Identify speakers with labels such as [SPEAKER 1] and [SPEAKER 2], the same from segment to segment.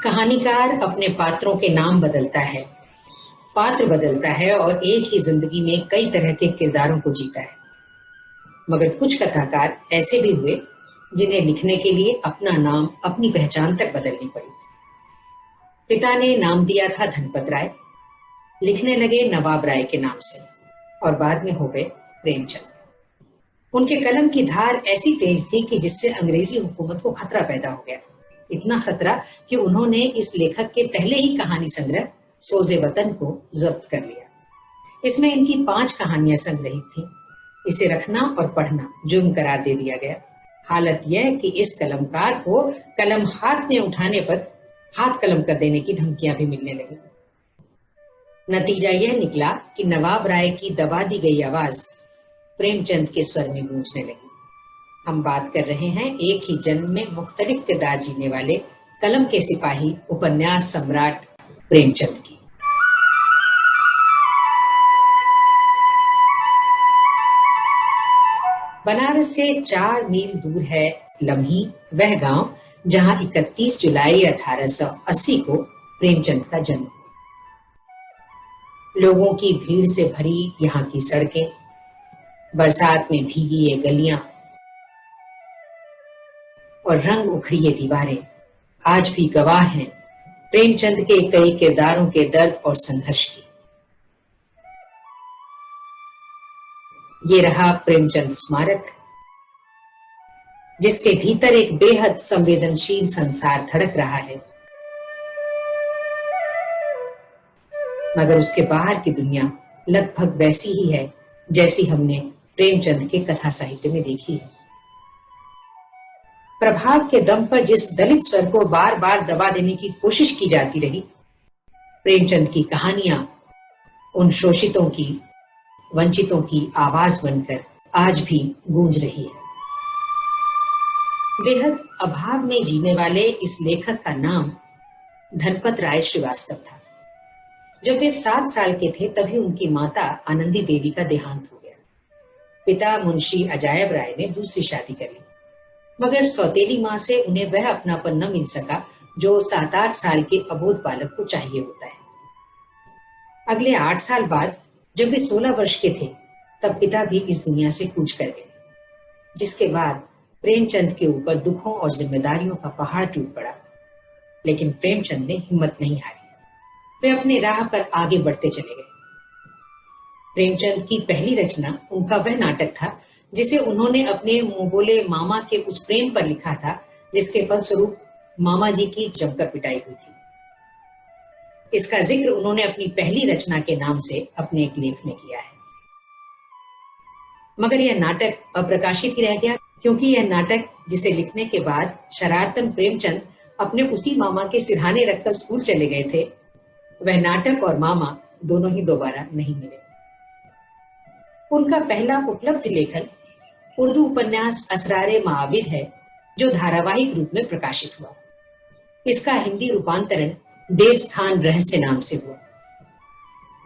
[SPEAKER 1] कहानीकार अपने पात्रों के नाम बदलता है, पात्र बदलता है और एक ही जिंदगी में कई तरह के किरदारों को जीता है। मगर कुछ कथाकार ऐसे भी हुए जिन्हें लिखने के लिए अपना नाम, अपनी पहचान तक बदलनी पड़ी। पिता ने नाम दिया था धनपत राय, लिखने लगे नवाब राय के नाम से और बाद में हो गए प्रेमचंद। उनके कलम की धार ऐसी तेज थी कि जिससे अंग्रेजी हुकूमत को खतरा पैदा हो गया। इतना खतरा कि उन्होंने इस लेखक के पहले ही कहानी संग्रह सोजे वतन को जब्त कर लिया। इसमें इनकी 5 कहानियां संग्रहित थी। इसे रखना और पढ़ना जुर्म करार दे दिया गया। हालत यह कि इस कलमकार को कलम हाथ में उठाने पर हाथ कलम कर देने की धमकियां भी मिलने लगी। नतीजा यह निकला कि नवाब राय की दबा दी गई आवाज प्रेमचंद के स्वर में गूंजने लगी। हम बात कर रहे हैं एक ही जन्म में मुख्तलिफ किरदार जीने वाले कलम के सिपाही, उपन्यास सम्राट प्रेमचंद की। बनारस से 4 मील दूर है लम्ही, वह गांव जहां 31 जुलाई 1880 को प्रेमचंद का जन्म हुआ। लोगों की भीड़ से भरी यहाँ की सड़कें, बरसात में भीगी ये गलियां और रंग उखड़ी ये दीवारें आज भी गवाह हैं प्रेमचंद के कई किरदारों के दर्द और संघर्ष की। ये रहा प्रेमचंद स्मारक, जिसके भीतर एक बेहद संवेदनशील संसार धड़क रहा है, मगर उसके बाहर की दुनिया लगभग वैसी ही है जैसी हमने प्रेमचंद के कथा साहित्य में देखी है। प्रभाव के दम पर जिस दलित स्वर को बार बार दबा देने की कोशिश की जाती रही, प्रेमचंद की कहानियां उन शोषितों की, वंचितों की आवाज बनकर आज भी गूंज रही है। बेहद अभाव में जीने वाले इस लेखक का नाम धनपत राय श्रीवास्तव था। जब वे 7 साल के थे तभी उनकी माता आनंदी देवी का देहांत हो गया। पिता मुंशी अजायब राय ने दूसरी शादी कर ली, मगर सौतेली मां से उन्हें वह अपनापन न मिल सका जो 7-8 साल के अबोध बालक को चाहिए होता है। अगले 8 साल बाद जब वे 16 वर्ष के थे तब पिता भी इस दुनिया से कूच कर गए, जिसके बाद प्रेमचंद के ऊपर दुखों और जिम्मेदारियों का पहाड़ टूट पड़ा। लेकिन प्रेमचंद ने हिम्मत नहीं हारी, वे अपने राह पर आगे बढ़ते चले गए। प्रेमचंद की पहली रचना उनका वह नाटक था जिसे उन्होंने अपने मुंह बोले मामा के उस प्रेम पर लिखा था, जिसके फलस्वरूप मामा जी की जमकर पिटाई हुई थी। इसका जिक्र उन्होंने अपनी पहली रचना के नाम से अपने एक लेख में किया है। मगर यह नाटक अप्रकाशित ही रह गया, क्योंकि यह नाटक जिसे लिखने के बाद शरारतन प्रेमचंद अपने उसी मामा के सिरहाने रखकर स्कूल चले गए थे, वह नाटक और मामा दोनों ही दोबारा नहीं मिले। उनका पहला उपलब्ध लेखन उर्दू उपन्यास असरारे माआबिद है, जो धारावाहिक रूप में प्रकाशित हुआ। इसका हिंदी रूपांतरण देवस्थान रहस्य नाम से हुआ।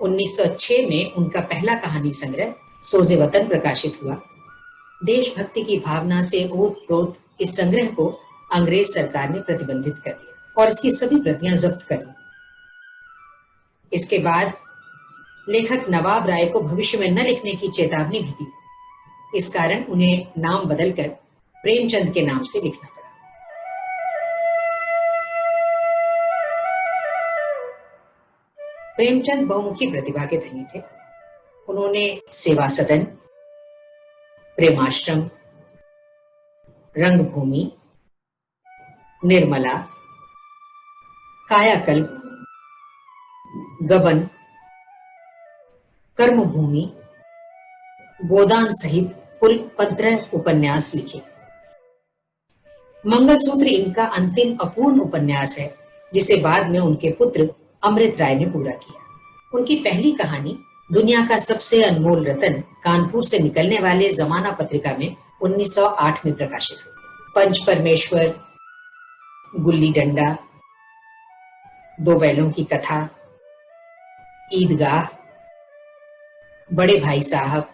[SPEAKER 1] 1906 में उनका पहला कहानी संग्रह सोजे वतन प्रकाशित हुआ। देशभक्ति की भावना से ओत-प्रोत इस संग्रह को अंग्रेज सरकार ने प्रतिबंधित कर दिया और इसकी सभी प्रतियां जब्त कर दी। इसके बाद लेखक नवाब राय को भविष्य में न लिखने की चेतावनी भी दी। इस कारण उन्हें नाम बदलकर प्रेमचंद के नाम से लिखना पड़ा। प्रेमचंद बहुमुखी प्रतिभा के धनी थे। उन्होंने सेवा सदन, प्रेमाश्रम, रंगभूमि, निर्मला, कायाकल्प, गबन, कर्मभूमि, गोदान सहित कुल 15 उपन्यास लिखे। मंगलसूत्र इनका अंतिम अपूर्ण उपन्यास है, जिसे बाद में उनके पुत्र अमृत राय ने पूरा किया। उनकी पहली कहानी दुनिया का सबसे अनमोल रतन कानपुर से निकलने वाले जमाना पत्रिका में 1908 में प्रकाशित हुई। पंच परमेश्वर, गुल्ली डंडा, 2 बैलों की कथा, ईदगाह, बड़े भाई साहब,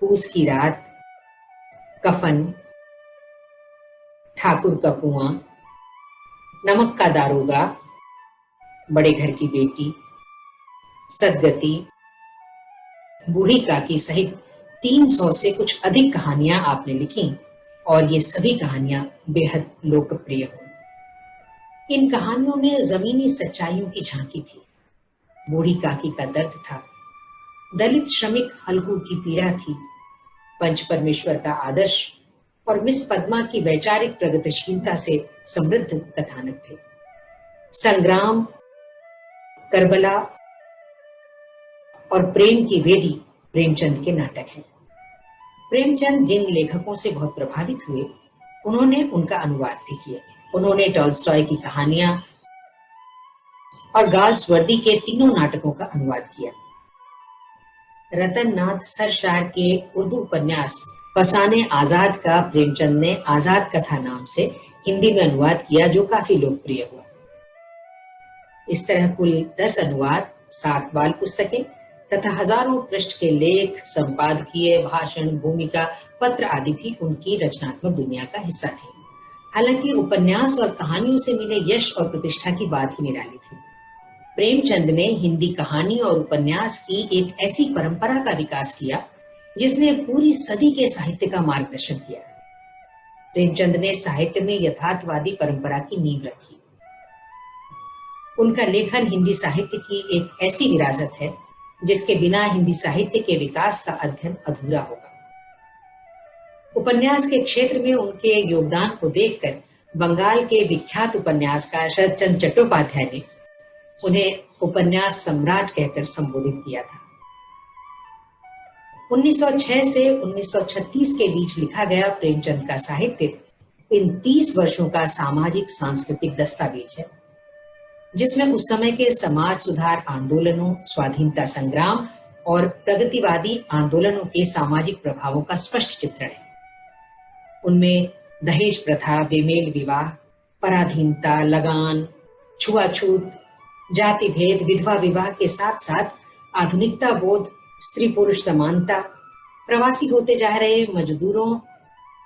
[SPEAKER 1] पूस की रात, कफन, ठाकुर का कुआं, नमक का दारोगा, बड़े घर की बेटी, सदगति, बूढ़ी काकी सहित 300 से कुछ अधिक कहानियां आपने लिखी और ये सभी कहानियां बेहद लोकप्रिय हुई। इन कहानियों में जमीनी सच्चाइयों की झांकी थी। बूढ़ी काकी का दर्द था, दलित श्रमिक हल्कू की पीड़ा थी, पंच परमेश्वर का आदर्श और मिस पद्मा की वैचारिक प्रगतिशीलता से समृद्ध कथानक थे। संग्राम, करबला और प्रेम की वेदी प्रेमचंद के नाटक हैं। प्रेमचंद जिन लेखकों से बहुत प्रभावित हुए, उन्होंने उनका अनुवाद भी किया। उन्होंने टॉल्स्टॉय की कहानियां और गाल्सवर्दी के तीनों नाटकों का अनुवाद किया। रतन नाथ सरशार के उर्दू उपन्यास फसाने आजाद का प्रेमचंद ने आजाद कथा नाम से हिंदी में अनुवाद किया, जो काफी लोकप्रिय हुआ। इस तरह कुल 10 अनुवाद, 7 बाल पुस्तकें तथा हजारों पृष्ठ के लेख, संपादकीय, भाषण, भूमिका, पत्र आदि भी उनकी रचनात्मक दुनिया का हिस्सा थे। हालांकि उपन्यास और कहानियों से मिले यश और प्रतिष्ठा की बात ही निराली थी। प्रेमचंद ने हिंदी कहानी और उपन्यास की एक ऐसी परंपरा का विकास किया जिसने पूरी सदी के साहित्य का मार्गदर्शन किया। प्रेमचंद ने साहित्य में यथार्थवादी परंपरा की नींव रखी। उनका लेखन हिंदी साहित्य की एक ऐसी विरासत है जिसके बिना हिंदी साहित्य के विकास का अध्ययन अधूरा होगा। उपन्यास के क्षेत्र में उनके योगदान को देखकर बंगाल के विख्यात उपन्यासकार शरद चंद्र चट्टोपाध्याय ने उन्हें उपन्यास सम्राट कहकर संबोधित किया था। 1906 से 1936 के बीच लिखा गया प्रेमचंद का साहित्य इन 30 वर्षों का सामाजिक सांस्कृतिक दस्तावेज है, जिसमें उस समय के समाज सुधार आंदोलनों, स्वाधीनता संग्राम और प्रगतिवादी आंदोलनों के सामाजिक प्रभावों का स्पष्ट चित्रण है। उनमें दहेज प्रथा, बेमेल विवाह, पराधीनता, लगान, छुआछूत, जाति भेद, विधवा विवाह के साथ साथ आधुनिकता बोध, स्त्री पुरुष समानता, प्रवासी होते जा रहे मजदूरों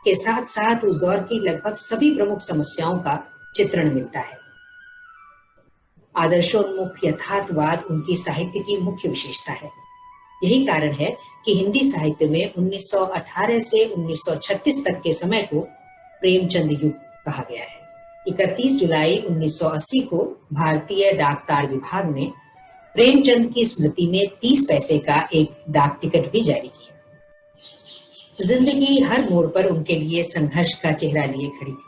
[SPEAKER 1] के साथ साथ उस दौर की लगभग सभी प्रमुख समस्याओं का चित्रण मिलता है। आदर्शोन्मुख यथार्थवाद उनकी साहित्य की मुख्य विशेषता है। यही कारण है कि हिंदी साहित्य में 1918 से 1936 तक के समय को प्रेमचंद युग कहा गया है। 31 जुलाई 1980 को भारतीय डाक तार विभाग ने प्रेमचंद की स्मृति में 30 पैसे का एक डाक टिकट भी जारी किया। जिंदगी हर मोड़ पर उनके लिए संघर्ष का चेहरा लिए खड़ी थी,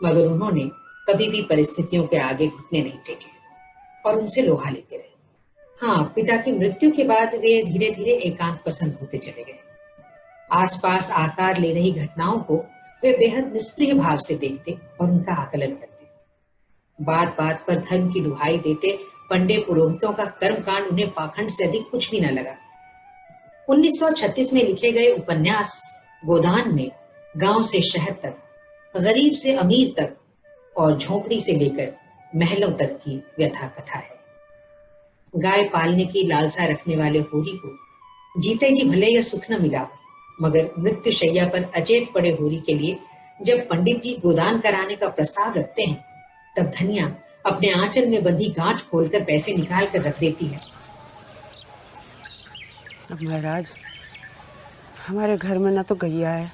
[SPEAKER 1] मगर उन्होंने कभी भी परिस्थितियों के आगे घुटने नहीं टेके और उनसे लोहा लेते रहे। हाँ, पिता की मृत्यु के बाद वे धीरे धीरे एकांत पसंद होते चले गए। आसपास आकार ले रही घटनाओं को वे बेहद निष्क्रिय भाव से देखते और उनका आकलन करते। बात बात पर धर्म की दुहाई देते पंडित पुरोहितों का कर्मकांड उन्हें पाखंड से अधिक कुछ भी न लगा। 1936 में लिखे गए उपन्यास गोदान में गांव से शहर तक, गरीब से अमीर तक और झोंपड़ी से लेकर महलों तक की व्यथा कथा है। गाय पालने की लालसा रखने वाले होरी को जीते जी भले या सुख न मिला, मगर मृत्यु शैया पर अचेत पड़े होरी के लिए जब पंडित जी गोदान कराने का प्रस्ताव रखते हैं, तब धनिया अपने आंचल में बंधी गांठ खोलकर पैसे निकाल कर रख देती है।
[SPEAKER 2] अब महाराज, हमारे घर में न तो गैया है,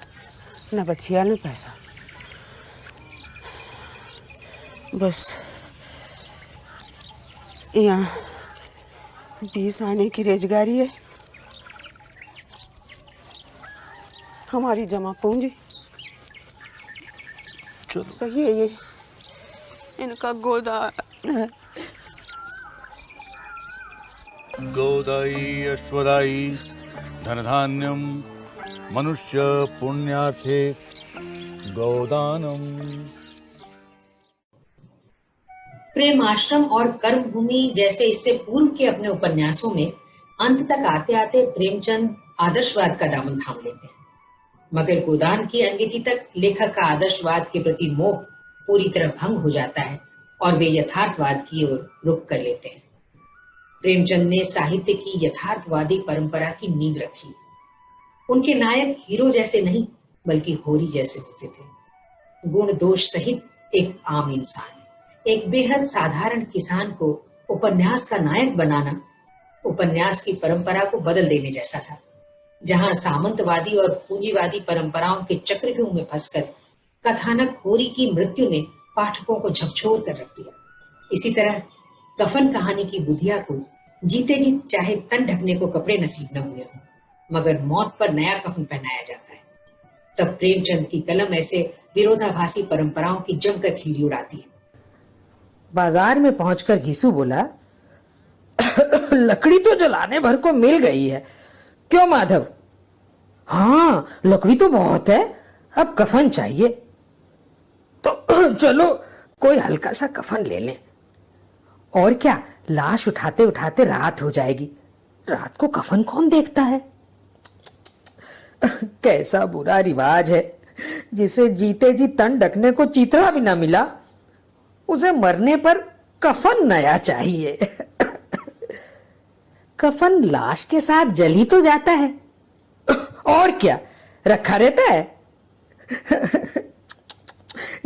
[SPEAKER 2] न बछिया, न पैसा, बस यहाँ 20 आने की रोजगारी है। हमारी जमा पूंजी सही है, ये इनका गोदान है।
[SPEAKER 3] गोदाई अश्वदाई धनधान्यम मनुष्य पुण्यार्थे गोदानम।
[SPEAKER 1] प्रेम आश्रम और कर्म भूमि जैसे इससे पूर्व के अपने उपन्यासों में अंत तक आते आते प्रेमचंद आदर्शवाद का दामन थाम लेते हैं, मगर गोदान की अनगिनती तक लेखक का आदर्शवाद के प्रति मोह पूरी तरह भंग हो जाता है और वे यथार्थवाद की ओर रुख कर लेते हैं। प्रेमचंद ने साहित्य की यथार्थवादी परंपरा की नींव रखी। उनके नायक हीरो जैसे नहीं बल्कि होरी जैसे होते थे। गुण दोष सहित एक आम इंसान, एक बेहद साधारण किसान को उपन्यास का नायक बनाना उपन्यास की परंपरा को बदल देने जैसा था। जहां सामंतवादी और पूंजीवादी परंपराओं के चक्रव्यूह में फंसकर कथानक होरी की मृत्यु ने पाठकों को झकझोर कर रख दिया। इसी तरह कफन कहानी की बुधिया को जीते जी चाहे तन ढकने को कपड़े नसीब न हुए हों, मगर मौत पर नया कफन पहनाया जाता है। तब प्रेमचंद की कलम ऐसे विरोधाभासी परंपराओं की जमकर खिल्ली उड़ाती है।
[SPEAKER 4] बाजार में पहुंचकर घीसू बोला, लकड़ी तो जलाने भर को मिल गई है, क्यों माधव? हाँ, लकड़ी तो बहुत है, अब कफन चाहिए। तो चलो कोई हल्का सा कफन ले लें। और क्या, लाश उठाते उठाते रात हो जाएगी, रात को कफन कौन देखता है? कैसा बुरा रिवाज है, जिसे जीते जी तन ढकने को चीतड़ा भी ना मिला, उसे मरने पर कफन नया चाहिए। कफन लाश के साथ जल ही तो जाता है, और क्या रखा रहता है?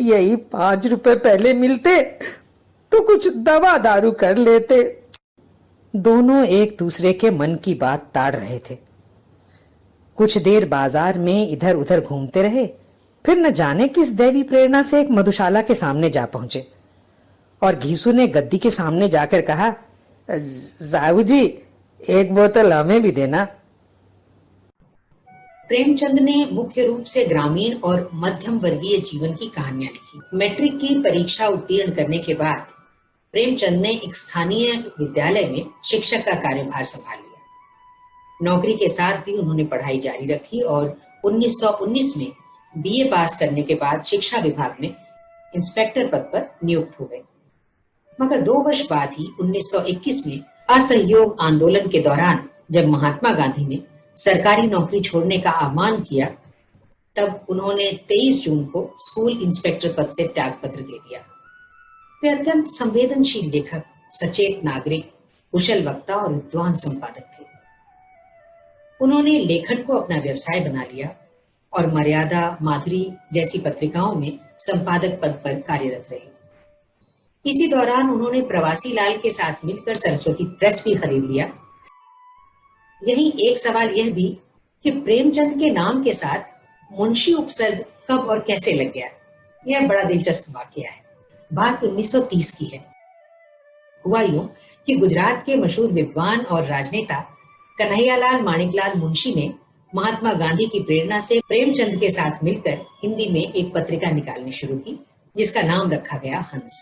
[SPEAKER 4] यही 5 रुपए पहले मिलते तो कुछ दवा दारू कर लेते। दोनों एक दूसरे के मन की बात ताड़ रहे थे। कुछ देर बाजार में इधर उधर घूमते रहे, फिर न जाने किस दैवी प्रेरणा से एक मधुशाला के सामने जा पहुंचे और घीसू ने गद्दी के सामने जाकर कहा, साहू जी, एक बोतल हमें भी देना।
[SPEAKER 1] प्रेमचंद ने मुख्य रूप से ग्रामीण और मध्यम वर्गीय जीवन की कहानियां लिखी। मैट्रिक की परीक्षा उत्तीर्ण करने के बाद प्रेमचंद ने एक स्थानीय विद्यालय में शिक्षक का कार्यभार संभाल लिया। नौकरी के साथ भी उन्होंने पढ़ाई जारी रखी और 1919 में बीए पास करने के बाद शिक्षा विभाग में इंस्पेक्टर पद पर नियुक्त हो गए। मगर 2 वर्ष बाद ही 1921 में असहयोग आंदोलन के दौरान जब महात्मा गांधी ने सरकारी नौकरी छोड़ने का आह्वान किया, तब उन्होंने 23 जून को स्कूल इंस्पेक्टर पद से त्यागपत्र दे दिया। वे अत्यंत संवेदनशील लेखक, सचेत नागरिक, कुशल वक्ता और विद्वान संपादक थे। उन्होंने लेखन को अपना व्यवसाय बना लिया और मर्यादा, माधुरी जैसी पत्रिकाओं में संपादक पद पर कार्यरत रहे। इसी दौरान उन्होंने प्रवासी लाल के साथ मिलकर सरस्वती प्रेस भी खरीद लिया। यही एक सवाल यह भी कि प्रेमचंद के नाम के साथ मुंशी उपसर्ग कब और कैसे लग गया, यह बड़ा दिलचस्प वाकया है। बात 1930 की है। हुआ यूं कि गुजरात के मशहूर विद्वान और राजनेता कन्हैयालाल माणिकलाल मुंशी ने महात्मा गांधी की प्रेरणा से प्रेमचंद के साथ मिलकर हिंदी में एक पत्रिका निकालनी शुरू की, जिसका नाम रखा गया हंस।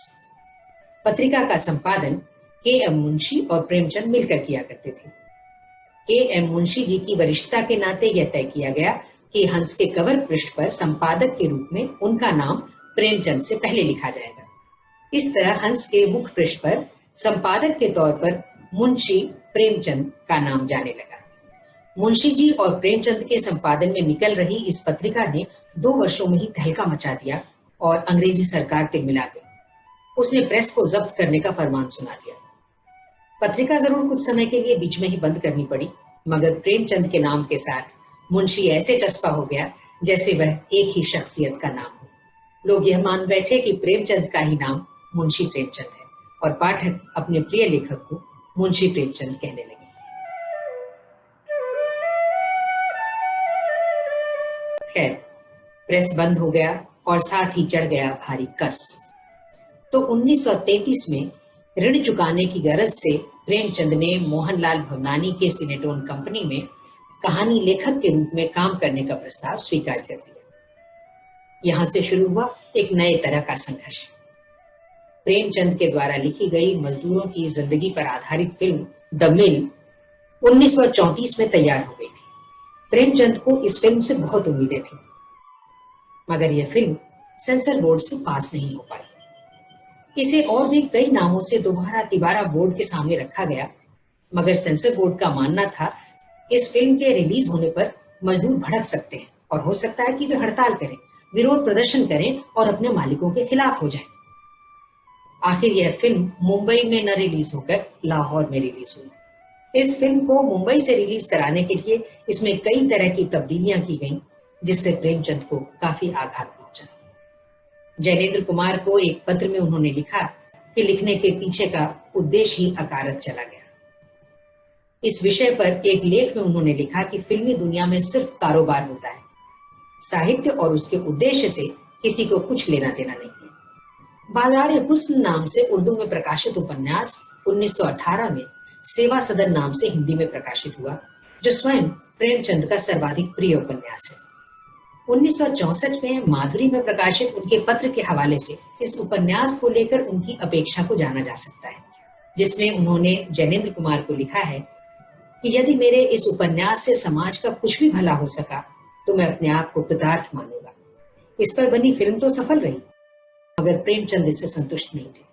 [SPEAKER 1] पत्रिका का संपादन के.एम. मुंशी और प्रेमचंद मिलकर किया करते थे। के.एम. मुंशी जी की वरिष्ठता के नाते यह तय किया गया कि हंस के कवर पृष्ठ पर संपादक के रूप में उनका नाम प्रेमचंद से पहले लिखा जाएगा। इस तरह हंस के मुख्य पृष्ठ पर संपादक के तौर पर मुंशी प्रेमचंद का नाम जाने लगा। मुंशी जी और प्रेमचंद के संपादन में निकल रही इस पत्रिका ने 2 वर्षों में ही तहलका मचा दिया और अंग्रेजी सरकार तिलमिला गई। उसने प्रेस को जब्त करने का फरमान सुना दिया। पत्रिका जरूर कुछ समय के लिए बीच में ही बंद करनी पड़ी, मगर प्रेमचंद के नाम के साथ मुंशी ऐसे चस्पा हो गया जैसे वह एक ही शख्सियत का नाम हो। लोग यह मान बैठे कि प्रेमचंद का ही नाम मुंशी प्रेमचंद है और पाठक अपने प्रिय लेखक को मुंशी प्रेमचंद कहने लगे। खैर, प्रेस बंद हो गया और साथ ही चढ़ गया भारी कर्ज। तो 1933 में ऋण चुकाने की गरज से प्रेमचंद ने मोहनलाल भवनानी के सिनेटोन कंपनी में कहानी लेखक के रूप में काम करने का प्रस्ताव स्वीकार कर लिया। यहां से शुरू हुआ एक नए तरह का संघर्ष। प्रेमचंद के द्वारा लिखी गई मजदूरों की जिंदगी पर आधारित फिल्म द मिल 1934 में तैयार हो गई थी। प्रेमचंद को इस फिल्म से बहुत उम्मीदें थी, मगर यह फिल्म सेंसर बोर्ड से पास नहीं हो पाई। इसे और भी कई नामों से दोबारा तिबारा बोर्ड के सामने रखा गया, मगर सेंसर बोर्ड का मानना था इस फिल्म के रिलीज होने पर मजदूर भड़क सकते हैं और हो सकता है कि वे हड़ताल करें, विरोध प्रदर्शन करें और अपने मालिकों के खिलाफ हो जाएं। आखिर यह फिल्म मुंबई में न रिलीज होकर लाहौर में रिलीज हुई। इस फिल्म को मुंबई से रिलीज कराने के लिए इसमें कई तरह की तब्दीलियां की गईं, जिससे प्रेमचंद को काफी आघात पहुंचा। जैनेन्द्र कुमार को एक पत्र में उन्होंने लिखा कि लिखने के पीछे का उद्देश्य ही अकारत चला गया। इस विषय पर एक लेख में उन्होंने लिखा कि फिल्मी दुनिया में सिर्फ कारोबार होता है, साहित्य और उसके उद्देश्य से किसी को कुछ लेना देना नहीं है। बाज़ार हुस्न नाम से उर्दू में प्रकाशित उपन्यास 1918 में सेवा सदन नाम से हिंदी में प्रकाशित हुआ, जो स्वयं प्रेमचंद का सर्वाधिक प्रिय उपन्यास है। 1964 में माधुरी में प्रकाशित उनके पत्र के हवाले से इस उपन्यास को लेकर उनकी अपेक्षा को जाना जा सकता है, जिसमें उन्होंने जैनेन्द्र कुमार को लिखा है कि यदि मेरे इस उपन्यास से समाज का कुछ भी भला हो सका तो मैं अपने आप को कृतार्थ मानूंगा। इस पर बनी फिल्म तो सफल रही, मगर प्रेमचंद इससे संतुष्ट नहीं थे।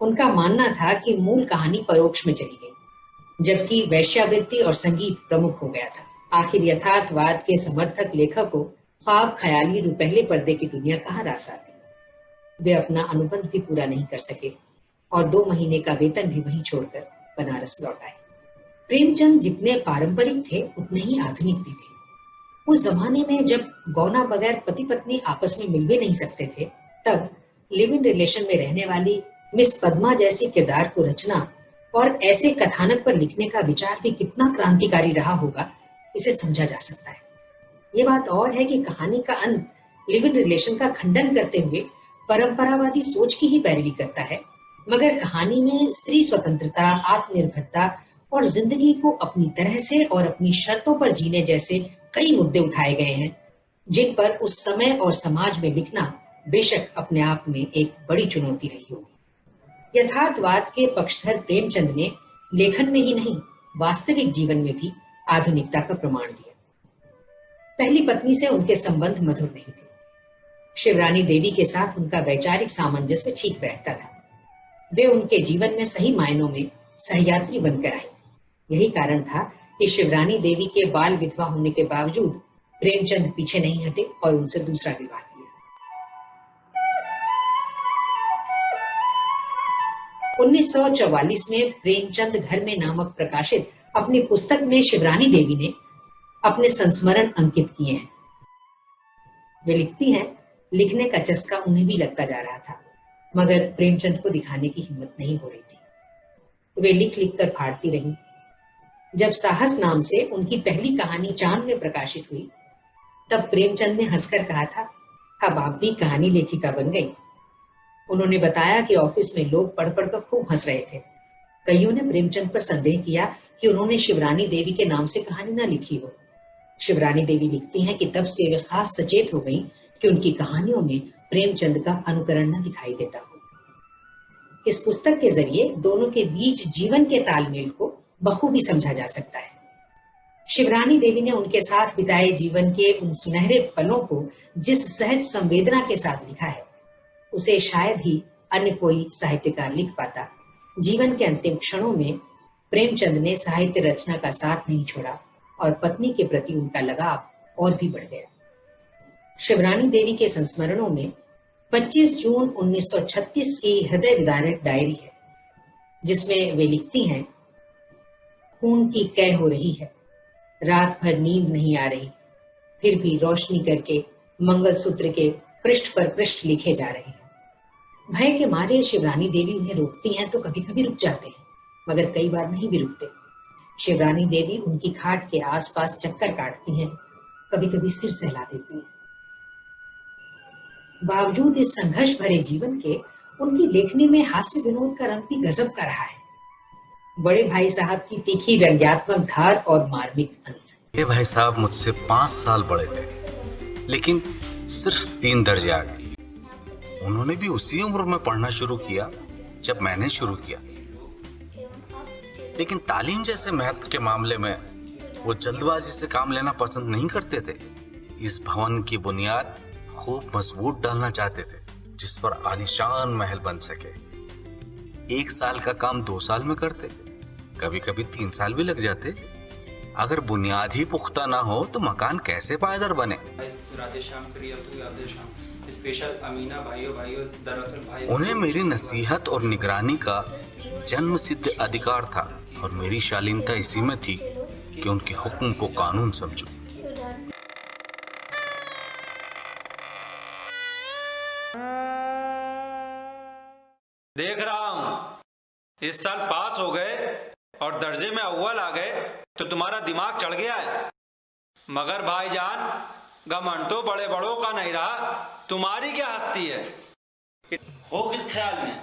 [SPEAKER 1] उनका मानना था कि मूल कहानी परोक्ष में चली गई, जबकि वैश्यावृत्ति और संगीत प्रमुख हो गया था। आखिर यथार्थवाद के समर्थक लेखक को ख्वाब ख्याली रुपहले पर्दे की दुनिया कहाँ रास आती। वे अपना अनुबंध भी पूरा नहीं कर सके और 2 महीने का वेतन भी वहीं छोड़कर बनारस लौट आए। प्रेमचंद जितने पारंपरिक थे उतने ही आधुनिक भी थे। उस जमाने में जब गौना बगैर पति पत्नी आपस में मिल भी नहीं सकते थे, तब लिव इन रिलेशन में रहने वाली मिस पद्मा जैसी किरदार को रचना और ऐसे कथानक पर लिखने का विचार भी कितना क्रांतिकारी रहा होगा, इसे समझा जा सकता है। ये बात और है कि कहानी का अंत लिव इन रिलेशन का खंडन करते हुए परंपरावादी सोच की ही पैरवी करता है, मगर कहानी में स्त्री स्वतंत्रता, आत्मनिर्भरता और जिंदगी को अपनी तरह से और अपनी शर्तों पर जीने जैसे कई मुद्दे उठाए गए हैं, जिन पर उस समय और समाज में लिखना बेशक अपने आप में एक बड़ी चुनौती रही होगी। यथार्थवाद के पक्षधर प्रेमचंद ने लेखन में ही नहीं, वास्तविक जीवन में भी आधुनिकता का प्रमाण दिया। पहली पत्नी से उनके संबंध मधुर नहीं थे। शिवरानी देवी के साथ उनका वैचारिक सामंजस्य ठीक बैठता था। वे उनके जीवन में सही मायनों में सहयात्री बनकर आई। यही कारण था कि शिवरानी देवी के बाल विधवा होने के बावजूद प्रेमचंद पीछे नहीं हटे और उनसे दूसरा विवाह किया। 1944 में प्रेमचंद घर में नामक प्रकाशित अपनी पुस्तक में शिवरानी देवी ने अपने संस्मरण अंकित किए हैं। वे लिखती हैं, लिखने का चस्का उन्हें भी लगता जा रहा था, मगर प्रेमचंद को दिखाने की हिम्मत नहीं हो रही थी। वे लिख लिख कर फाड़ती रहीं। जब साहस नाम से उनकी पहली कहानी चांद में प्रकाशित हुई, तब प्रेमचंद ने हंसकर कहा था, अब आप भी कहानी लेखिका बन गई। उन्होंने बताया कि ऑफिस में लोग पढ़ पढ़कर खूब हंस रहे थे। कईयों ने प्रेमचंद पर संदेह किया कि उन्होंने शिवरानी देवी के नाम से कहानी ना लिखी हो। शिवरानी देवी लिखती हैं कि तब से वे खास सचेत हो गई कि उनकी कहानियों में प्रेमचंद का अनुकरण न दिखाई देता हो। इस पुस्तक के जरिए दोनों के बीच जीवन के तालमेल को बखूबी समझा जा सकता है। शिवरानी देवी ने उनके साथ बिताए जीवन के उन सुनहरे पलों को जिस सहज संवेदना के साथ लिखा है, उसे शायद ही अन्य कोई साहित्यकार लिख पाता। जीवन के अंतिम क्षणों में प्रेमचंद ने साहित्य रचना का साथ नहीं छोड़ा और पत्नी के प्रति उनका लगाव और भी बढ़ गया। शिवरानी देवी के संस्मरणों में 25 जून 1936 की हृदय विदारक डायरी है, जिसमें वे लिखती हैं, खून की कै हो रही है, रात भर नींद नहीं आ रही, फिर भी रोशनी करके मंगलसूत्र के पृष्ठ पर पृष्ठ लिखे जा रहे हैं। भय के मारे शिवरानी देवी उन्हें रोकती हैं तो कभी कभी रुक जाते हैं, मगर कई बार नहीं भी रुकते। शिवरानी देवी उनकी खाट के आसपास चक्कर काटती हैं, कभी कभी सिर सहला देती हैं। बावजूद इस संघर्ष भरे जीवन के, उनकी लेखनी में हास्य विनोद का रंग भी गजब का रहा है। बड़े भाई साहब की तीखी व्यंग्यात्मक धार और मार्मिक अंत।
[SPEAKER 5] ये भाई साहब मुझसे 5 साल बड़े थे, लेकिन सिर्फ 3 दर्जे आगे। उन्होंने भी उसी उम्र में पढ़ना शुरू किया जब मैंने शुरू किया, लेकिन तालीम जैसे महत्व के मामले में वो जल्दबाजी से काम लेना पसंद नहीं करते थे। इस भवन की बुनियाद खूब मजबूत डालना चाहते थे, जिस पर आलीशान महल बन सके। 1 साल का काम 2 साल में करते, कभी कभी 3 साल भी लग जाते। अगर बुनियाद ही पुख्ता ना हो तो मकान कैसे पायदार बने। उन्हें मेरी नसीहत और निगरानी का जन्म सिद्ध अधिकार था और मेरी शालीनता इसी में थी कि उनके हुक्म को कानून समझूं।
[SPEAKER 6] इस साल पास हो गए और दर्जे में अव्वल आ गए तो तुम्हारा दिमाग चढ़ गया है। मगर भाईजान, घमंड तो बड़े बड़ों का नहीं रहा, तुम्हारी क्या हस्ती है? हो किस ख्याल में?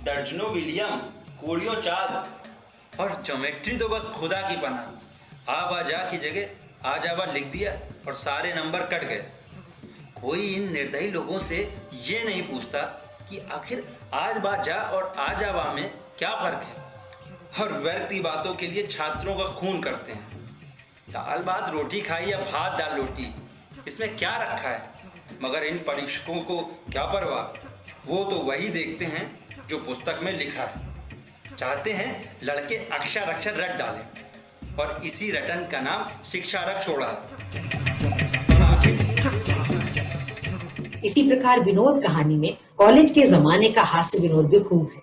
[SPEAKER 6] दर्जनों विलियम, कोड़ियों चार्ल्स और ज्योमेट्री तो बस खुदा की पनाह। आ जा की जगह आ जावा लिख दिया और सारे नंबर कट गए। कोई इन निर्दयी लोगों से ये नहीं पूछता कि आखिर आज बा जा और आ जावा में क्या फर्क है, और व्यर्थ बातों के लिए छात्रों का खून करते हैं। दाल भात रोटी खाई या भात दाल रोटी, इसमें क्या रखा है? मगर इन परीक्षकों को क्या परवाह, वो तो वही देखते हैं जो पुस्तक में लिखा है। चाहते हैं लड़के अक्षर अक्षर रट डालें और इसी रटन का नाम शिक्षा रख छोड़ा है।
[SPEAKER 1] इसी प्रकार विनोद कहानी में कॉलेज के जमाने का हास्य विनोद भी खूब है।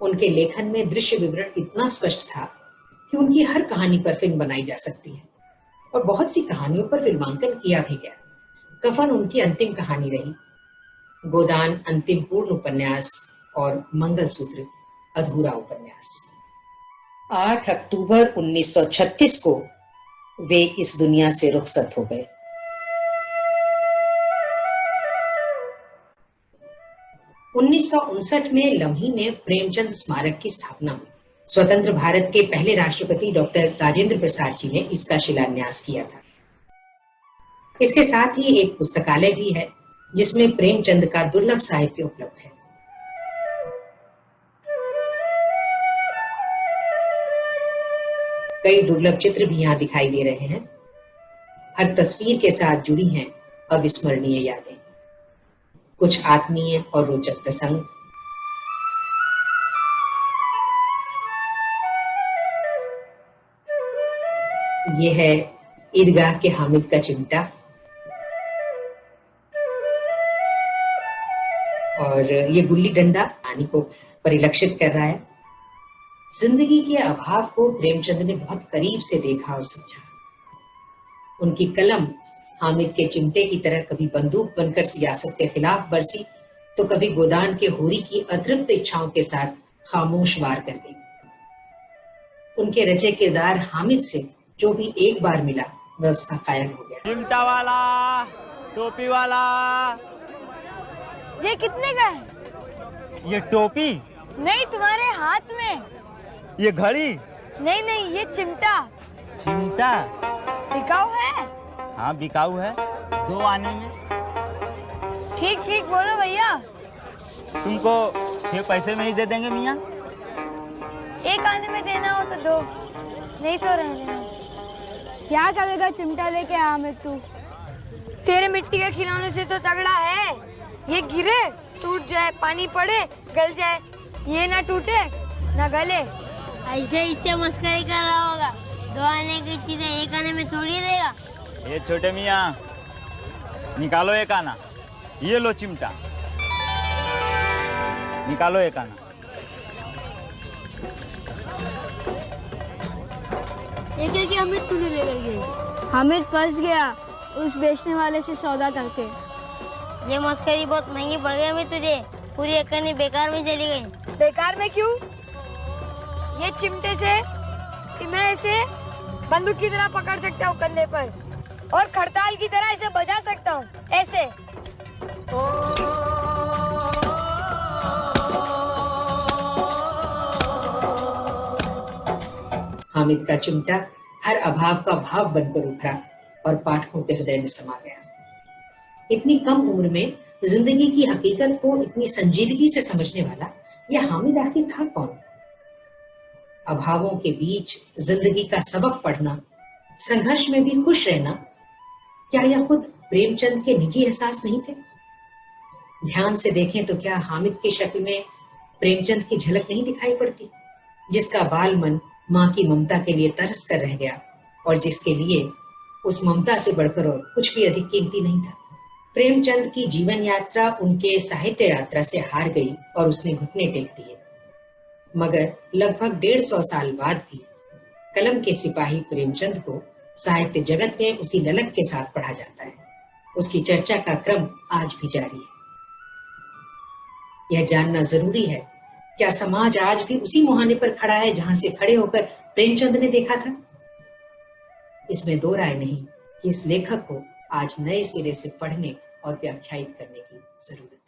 [SPEAKER 1] उनके लेखन में दृश्य विवरण इतना स्पष्ट था कि उनकी हर कहानी पर फिल्म बनाई जा सकती है और बहुत सी कहानियों पर फिल्मांकन किया भी गया। कफन उनकी अंतिम कहानी रही। गोदान अंतिम पूर्ण उपन्यास और मंगलसूत्र अधूरा उपन्यास। 8 अक्टूबर 1936 को वे इस दुनिया से रुखसत हो गए। उन्नीस में लम्ही में प्रेमचंद स्मारक की स्थापना हुई। स्वतंत्र भारत के पहले राष्ट्रपति डॉक्टर राजेंद्र प्रसाद जी ने इसका शिलान्यास किया था। इसके साथ ही एक पुस्तकालय भी है जिसमें प्रेमचंद का दुर्लभ साहित्य उपलब्ध है। कई दुर्लभ चित्र भी यहाँ दिखाई दे रहे हैं। हर तस्वीर के साथ जुड़ी हैं अविस्मरणीय यादें, कुछ आत्मीय और रोचक प्रसंग। ये है ईदगाह के हामिद का चिमटा और ये गुल्ली डंडा कहानी को परिलक्षित कर रहा है। जिंदगी के अभाव को प्रेमचंद ने बहुत करीब से देखा और समझा। उनकी कलम हामिद के चिमटे की तरह कभी बंदूक बनकर सियासत के खिलाफ बरसी तो कभी गोदान के होरी की अतृप्त इच्छाओं के साथ खामोश वार कर गई। उनके रचे किरदार हामिद से जो भी एक बार मिला वह उसका कायल हो गया।
[SPEAKER 7] चिमटा वाला, टोपी वाला।
[SPEAKER 8] ये कितने का है?
[SPEAKER 7] ये टोपी
[SPEAKER 8] नहीं, तुम्हारे हाथ में।
[SPEAKER 7] ये घड़ी
[SPEAKER 8] नहीं नहीं, ये चिमटा।
[SPEAKER 7] चिमटा
[SPEAKER 8] बिकाऊ है?
[SPEAKER 7] हाँ बिकाऊ है, 2 आने में।
[SPEAKER 8] ठीक ठीक बोलो भैया।
[SPEAKER 7] तुमको 6 पैसे में ही दे देंगे मियाँ।
[SPEAKER 8] 1 आने में देना हो तो दो, नहीं तो रहने दो। क्या करेगा चिमटा लेके हामिद तू? तेरे मिट्टी के खिलौने से तो तगड़ा है। ये गिरे, टूट जाए, पानी पड़े, गल जाए, ये ना टूटे ना गले।
[SPEAKER 9] ऐसे इससे मस्करी कर रहा होगा। 2 आने की चीजें 1 आने में थोड़ी देगा।
[SPEAKER 7] ये छोटे मियाँ निकालो 1 आना। ये लो चिमटा, निकालो 1 आना।
[SPEAKER 8] एक एक हामिद तूने लेकर गई। हामिद फंस गया उस बेचने वाले से सौदा करके।
[SPEAKER 9] ये मस्करी बहुत महंगी पड़ गई हमें तुझे। पूरी 1 आने बेकार में चली गई।
[SPEAKER 8] बेकार में क्यों? ये चिमटे से मैं इसे बंदूक की तरह पकड़ सकता हूँ कंधे पर और खड़ताल की तरह इसे बजा सकता हूँ ऐसे।
[SPEAKER 1] हामिद का चिमटा हर अभाव का भाव बनकर उभरा और पाठकों के हृदय में समा गया। इतनी कम उम्र में जिंदगी की हकीकत को इतनी संजीदगी से समझने वाला यह हामिद आखिर था कौन? अभावों के बीच जिंदगी का सबक पढ़ना, संघर्ष में भी खुश रहना, क्या यह खुद प्रेमचंद के निजी एहसास नहीं थे? ध्यान से देखें तो क्या हामिद की शक्ल में प्रेमचंद की झलक नहीं दिखाई पड़ती, जिसका बाल मन माँ की ममता के लिए तरस कर रह गया और जिसके लिए उस ममता से बढ़कर और कुछ भी अधिक कीमती नहीं था। प्रेमचंद की जीवन यात्रा उनके साहित्य यात्रा से हार गई और उसने घुटने टेक दिए। मगर लगभग 150 साल बाद भी कलम के सिपाही प्रेमचंद को साहित्य जगत में उसी ललक के साथ पढ़ा जाता है। उसकी चर्चा का क्रम आज भी जारी है। यह जानना जरूरी है क्या समाज आज भी उसी मुहाने पर खड़ा है जहां से खड़े होकर प्रेमचंद ने देखा था? इसमें दो राय नहीं कि इस लेखक को आज नए सिरे से पढ़ने और व्याख्यायित करने की जरूरत है।